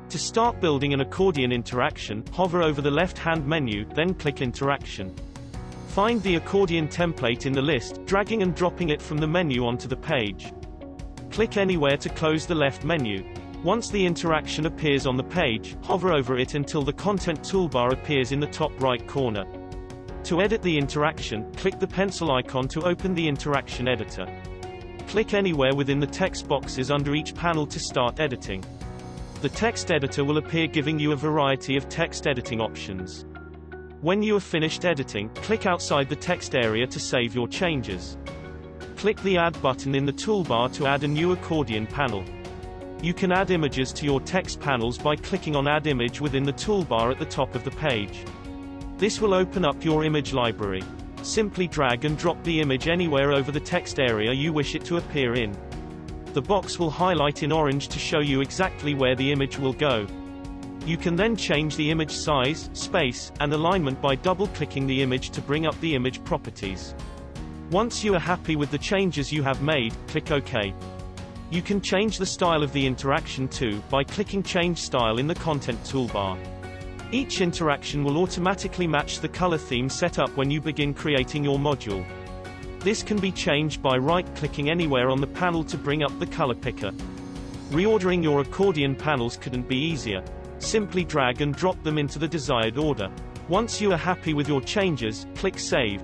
To start building an accordion interaction, hover over the left-hand menu, then click Interaction. Find the accordion template in the list, dragging and dropping it from the menu onto the page. Click anywhere to close the left menu. Once the interaction appears on the page, hover over it until the content toolbar appears in the top right corner. To edit the interaction, click the pencil icon to open the interaction editor. Click anywhere within the text boxes under each panel to start editing. The text editor will appear, giving you a variety of text editing options. When you have finished editing, click outside the text area to save your changes. Click the Add button in the toolbar to add a new accordion panel. You can add images to your text panels by clicking on Add Image within the toolbar at the top of the page. This will open up your image library. Simply drag and drop the image anywhere over the text area you wish it to appear in. The box will highlight in orange to show you exactly where the image will go. You can then change the image size, space, and alignment by double-clicking the image to bring up the image properties. Once you are happy with the changes you have made, click OK. You can change the style of the interaction too, by clicking Change Style in the Content toolbar. Each interaction will automatically match the color theme set up when you begin creating your module. This can be changed by right-clicking anywhere on the panel to bring up the color picker. Reordering your accordion panels couldn't be easier. Simply drag and drop them into the desired order. Once you are happy with your changes, click Save.